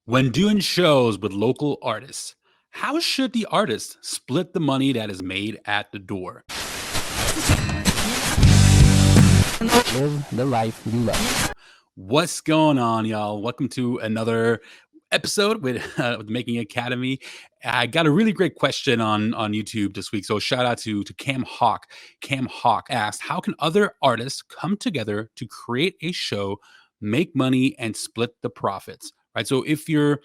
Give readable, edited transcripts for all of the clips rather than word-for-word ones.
When doing shows with local artists, how should the artist split the money that is made at the door? Live the life you love. What's going on, y'all? Welcome to another episode with Making Academy. I got a really great question on YouTube this week, so shout out to Cam Hawk. Cam Hawk asked, "How can other artists come together to create a show, make money, and split the profits?" Right. So if you're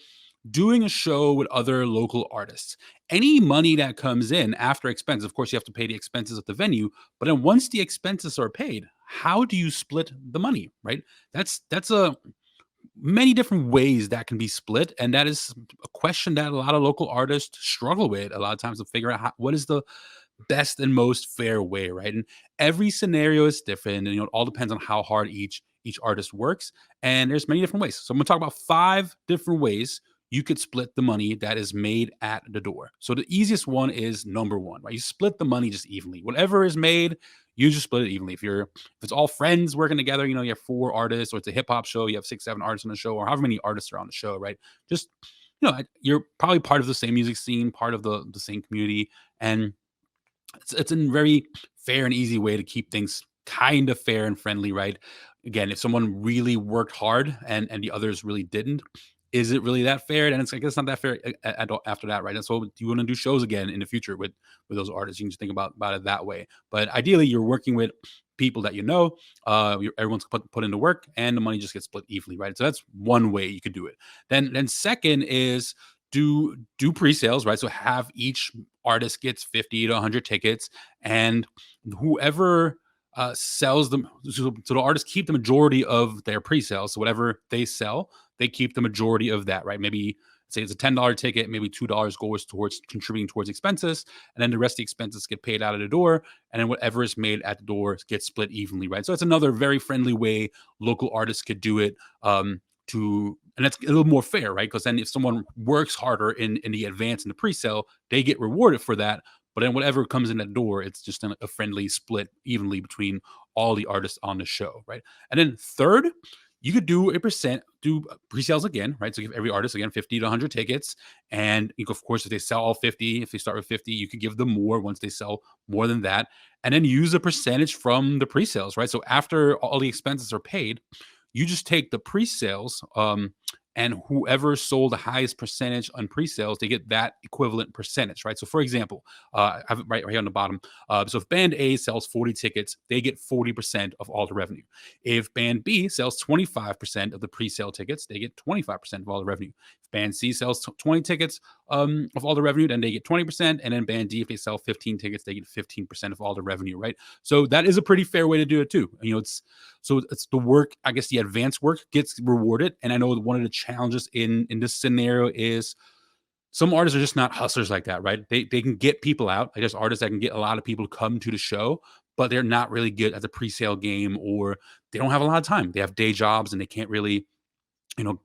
doing a show with other local artists, any money that comes in after expenses, of course, you have to pay the expenses at the venue. But then once the expenses are paid, how do you split the money? Right. That's a many different ways that can be split, and that is a question that a lot of local artists struggle with a lot of times to figure out what is the best and most fair way, right? And every scenario is different, and it all depends on how hard each artist works. And there's many different ways. So I'm going to talk about 5 different ways you could split the money that is made at the door. So the easiest one is number one, right? You split the money just evenly. Whatever is made, you just split it evenly. If it's all friends working together, you have 4 artists, or it's a hip hop show, you have 6, 7 artists on the show, or however many artists are on the show, right? Just you're probably part of the same music scene, part of the same community, and it's a very fair and easy way to keep things kind of fair and friendly, right? Again, if someone really worked hard and the others really didn't, is it really that fair? And it's like it's not that fair after that, right? And so you want to do shows again in the future with those artists, you can just think about it that way. But ideally, you're working with people that everyone's put into work, and the money just gets split evenly, right? So that's one way you could do it. Then second is do pre-sales, right? So have each artist gets 50 to 100 tickets, and whoever sells them, so the artists keep the majority of their pre-sales. So whatever they sell, they keep the majority of that, right? Maybe say it's a $10 ticket, maybe $2 goes towards contributing towards expenses, and then the rest of the expenses get paid out of the door, and then whatever is made at the door gets split evenly, right? So that's another very friendly way local artists could do it. And that's a little more fair, right? Because then if someone works harder in the advance in the pre-sale, they get rewarded for that. But then whatever comes in that door, it's just a friendly split evenly between all the artists on the show, right? And then third, you could do pre-sales again, right? So give every artist again 50 to 100 tickets, and of course, if they sell all 50, if they start with 50, you could give them more once they sell more than that, and then use a percentage from the pre-sales, right? So after all the expenses are paid, you just take the pre-sales, and whoever sold the highest percentage on pre-sales, they get that equivalent percentage, right? So for example, I have it right here on the bottom. So if band A sells 40 tickets, they get 40% of all the revenue. If band B sells 25% of the pre-sale tickets, they get 25% of all the revenue. If band C sells 20 tickets of all the revenue, then they get 20%. And then band D, if they sell 15 tickets, they get 15% of all the revenue, right? So that is a pretty fair way to do it too. It's the work, I guess the advanced work gets rewarded. And I know one of the challenges in this scenario is some artists are just not hustlers like that, right? They can get people out. There's artists that can get a lot of people to come to the show, but they're not really good at the pre-sale game, or they don't have a lot of time. They have day jobs and they can't really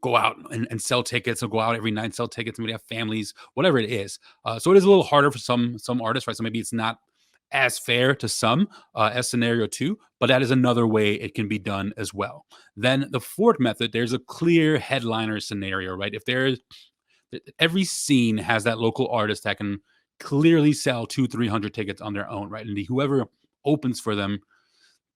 go out and sell tickets, or go out every night and sell tickets. Maybe they have families, whatever it is. So it is a little harder for some artists, right? So maybe it's not as fair to some as scenario two, but that is another way it can be done as well. Then the fourth method, there's a clear headliner scenario, right? If there's every scene has that local artist that can clearly sell 200-300 tickets on their own, right? And whoever opens for them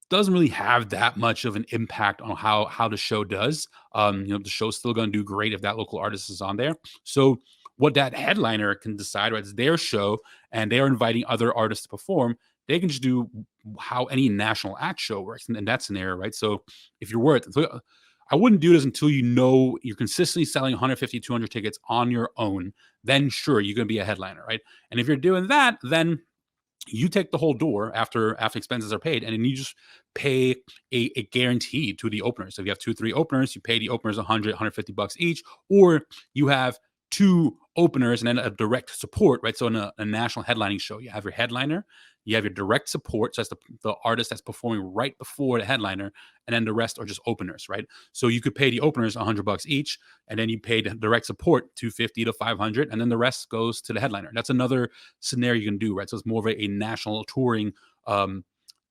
doesn't really have that much of an impact on how the show does. The show's still going to do great if that local artist is on there. So what that headliner can decide, right, is their show, and they are inviting other artists to perform. They can just do how any national act show works in that scenario, right? So if you're worth, so I wouldn't do this until you're consistently selling 150, 200 tickets on your own. Then sure, you're going to be a headliner, right? And if you're doing that, then you take the whole door after expenses are paid, and then you just pay a guarantee to the openers. So if you have 2-3 openers, you pay the openers 100 $150 each, or you have 2 openers and then a direct support, right? So in a national headlining show, you have your headliner, you have your direct support, so that's the artist that's performing right before the headliner, and then the rest are just openers, right? So you could pay the openers $100 each, and then you pay the direct support 250 to 500, and then the rest goes to the headliner. That's another scenario you can do, right? So it's more of a national touring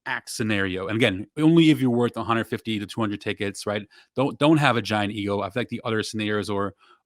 act scenario. And again, only if you're worth 150 to 200 tickets, right? Don't have a giant ego. I feel like the other scenarios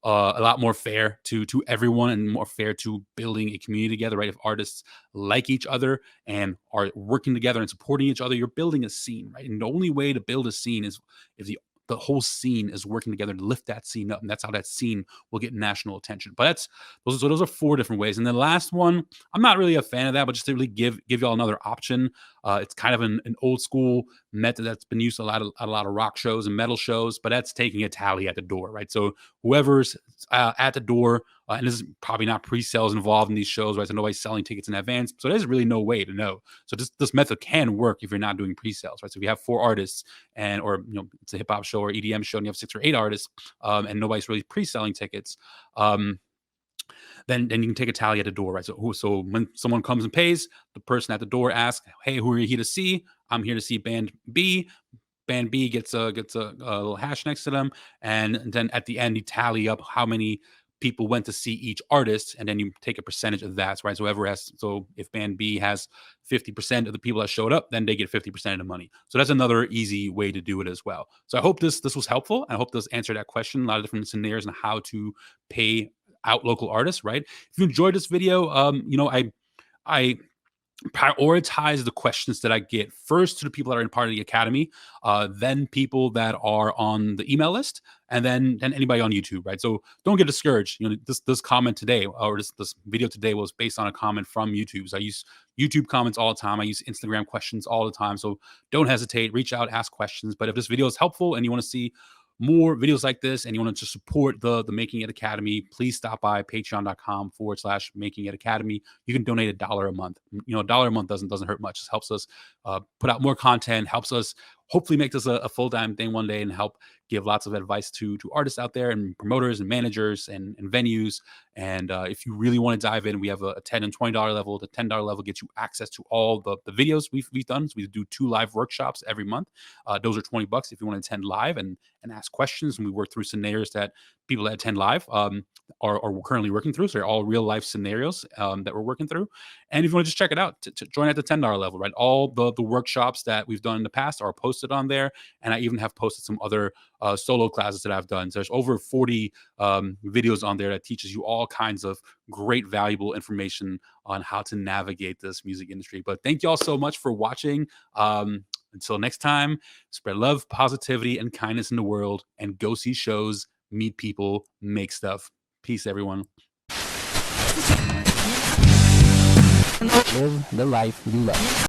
a lot more fair to everyone and more fair to building a community together, right? If artists like each other and are working together and supporting each other, you're building a scene, right? And the only way to build a scene is if the whole scene is working together to lift that scene up, and that's how that scene will get national attention. But those are 4 different ways. And the last one, I'm not really a fan of that, but just to really give y'all another option. It's kind of an old school method that's been used a lot of rock shows and metal shows, but that's taking a tally at the door, right? So whoever's at the door, and this is probably not pre-sales involved in these shows, right? So nobody's selling tickets in advance, so there's really no way to know. So this method can work if you're not doing pre-sales, right? So if you have 4 artists or it's a hip hop show or EDM show and you have 6 or 8 artists, and nobody's really pre-selling tickets, then you can take a tally at the door, right? So when someone comes and pays, the person at the door asks, "Hey, who are you here to see?" "I'm here to see band B." Band B gets a little hash next to them, and then at the end you tally up how many people went to see each artist, and then you take a percentage of that, right? So if band B has 50% of the people that showed up, then they get 50% of the money. So that's another easy way to do it as well. So I hope this was helpful. I hope this answered that question. A lot of different scenarios on how to pay out local artists, right? If you enjoyed this video, I prioritize the questions that I get first to the people that are in part of the academy, then people that are on the email list, and then anybody on YouTube, right? So don't get discouraged. This comment today or this video today was based on a comment from YouTube. So I use YouTube comments all the time. I use Instagram questions all the time. So don't hesitate, reach out, ask questions. But if this video is helpful and you want to see more videos like this and you want to support the Making It Academy, please stop by patreon.com/Making It Academy. You can donate $1 a month. $1 a month doesn't hurt much. It helps us put out more content, helps us hopefully make this a full-time thing one day and help give lots of advice to artists out there and promoters and managers and venues. And if you really want to dive in, we have a $10 and $20 level. The $10 level gets you access to all the videos we've done. So we do 2 live workshops every month. Those are $20 if you want to attend live and ask questions. And we work through scenarios that people that attend live are currently working through. So they're all real life scenarios that we're working through. And if you want to just check it out, to join at the $10 level, right? All the workshops that we've done in the past are posted on there. And I even have posted some other solo classes that I've done. So there's over 40 videos on there that teaches you all kinds of great, valuable information on how to navigate this music industry. But thank you all so much for watching. Until next time, spread love, positivity, and kindness in the world, and go see shows, meet people, make stuff. Peace, everyone. Live the life you love.